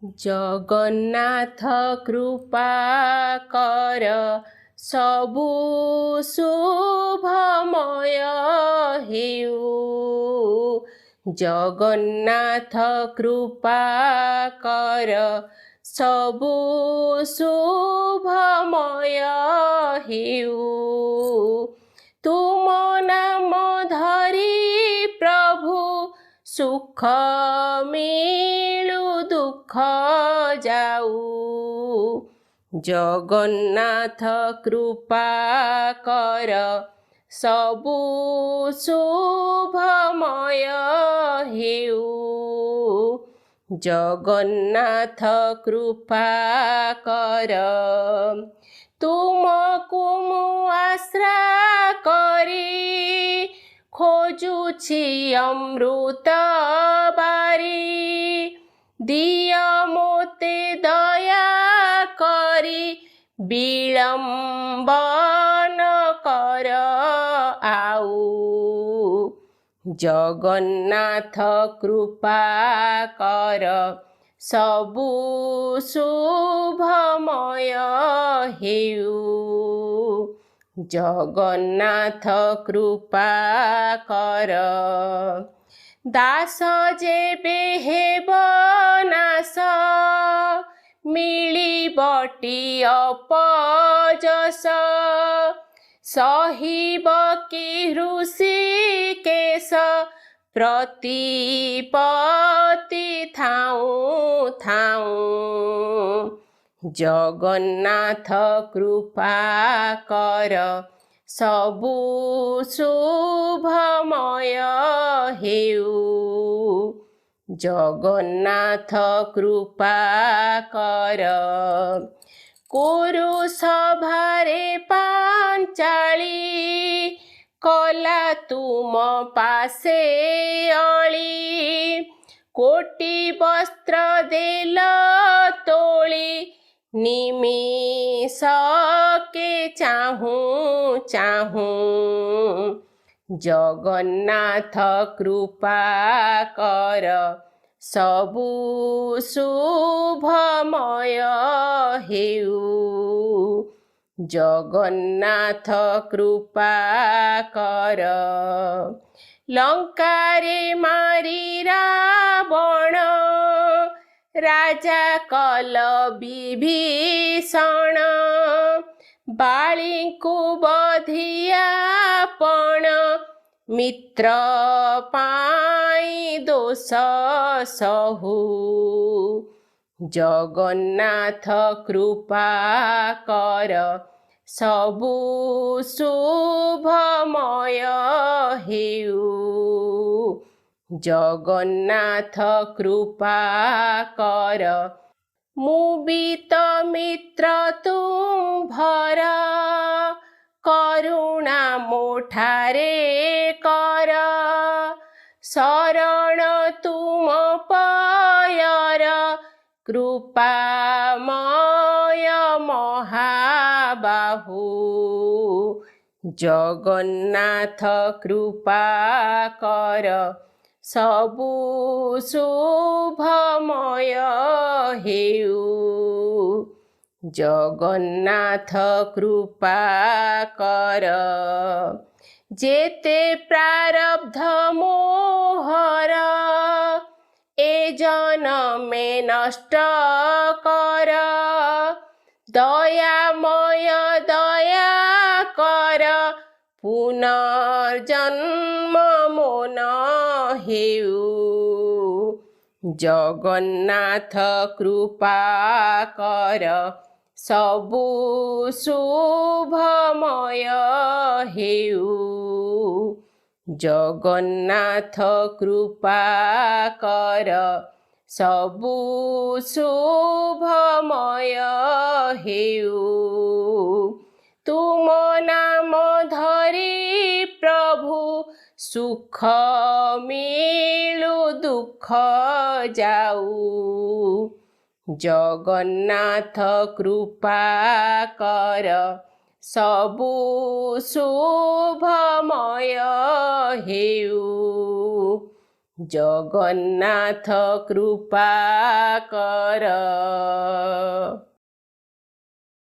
ଜଗନ୍ନାଥ କୃପା କର ସବୁ ଶୁଭମୟ ହେଉ। ଜଗନ୍ନାଥ କୃପା କର ସବୁ ଶୁଭମୟ ହେଉ। ତୁମ ନାମ ଧରି ପ୍ରଭୁ ସୁଖ ମିଳୁ ଦୁଃଖ ଯାଉ। ଜଗନ୍ନାଥ କୃପା କର ସବୁ ଶୁଭମୟ ହେଉ। ଜଗନ୍ନାଥ କୃପା କର। ତୁମକୁ ମୁଁ ଆଶ୍ରା କରି ଖୋଜୁଛି ଅମୃତ ବାରି। ଦିଅ ମୋତେ ଦୟା କରି ବିଳମ୍ବ ନ କର ଆଉ। ଜଗନ୍ନାଥ କୃପା କର ସବୁ ଶୁଭମୟ ହେଉ। ଜଗନ୍ନାଥ କୃପା କର। ଦାସ ଯେବେ ହେବ ନାଶ ମିଳିବଟି ଅପଯଶ। ସହିବ କି ହୃଷିକେଶ ପ୍ରତିପତ୍ତି ଥାଉଁ ଥାଉଁ। ଜଗନ୍ନାଥ କୃପା କର ସବୁ ଶୁଭମୟ ହେଉ। ଜଗନ୍ନାଥ କୃପା କର। କୁରୁ ସଭାରେ ପାଞ୍ଚାଳି କଲା ତୁମ ପାଶେ ଅଳି। କୋଟି ବସ୍ତ୍ର ଦେଲ ତୋଳି ନିମିଷକେ ଚାହୁଁ ଚାହୁଁ। ଜଗନ୍ନାଥ କୃପା କର ସବୁ ଶୁଭମୟ ହେଉ। ଜଗନ୍ନାଥ କୃପା କର। ଲଙ୍କାରେ ମାରି ରାବଣ ରାଜା କଲ ବିଭୀଷଣ। ବାଳୀଙ୍କୁ ବଧିଆ ପଣ ମିତ୍ର ପାଇଁ ଦୋଷ ସହୁ। ଜଗନ୍ନାଥ କୃପା କର ସବୁ ଶୁଭମୟ ହେଉ। ଜଗନ୍ନାଥ କୃପା କର। ମୁଁ ବି ତ ମିତ୍ର ତୁମ୍ଭର କରୁଣା ମୋ ଠାରେ କର। ଶରଣ ତୁମ ପୟର କୃପାମୟ ମହାବାହୁ। ଜଗନ୍ନାଥ କୃପା କର ସବୁ ଶୁଭମୟ ହେଉ। ଜଗନ୍ନାଥ କୃପା କର। ଯେତେ ପ୍ରାରବ୍ଧ ମୋହର ଏ ଜନମେ ନଷ୍ଟ କର। ଦୟାମୟ ଦୟା କର ପୁନର୍ଜନ୍ମ ମୋ ନ ହେଉ। ଜଗନ୍ନାଥ କୃପା କର ସବୁ ଶୁଭମୟ ହେଉ। ଜଗନ୍ନାଥ କୃପା କର ସବୁ ଶୁଭମୟ ହେଉ। ତୁମ ନାମ ଧରି ପ୍ରଭୁ ସୁଖ ମିଳୁ ଦୁଃଖ ଯାଉ। ଜଗନ୍ନାଥ କୃପା କର ସବୁ ଶୁଭମୟ ହେଉ। ଜଗନ୍ନାଥ କୃପା କର।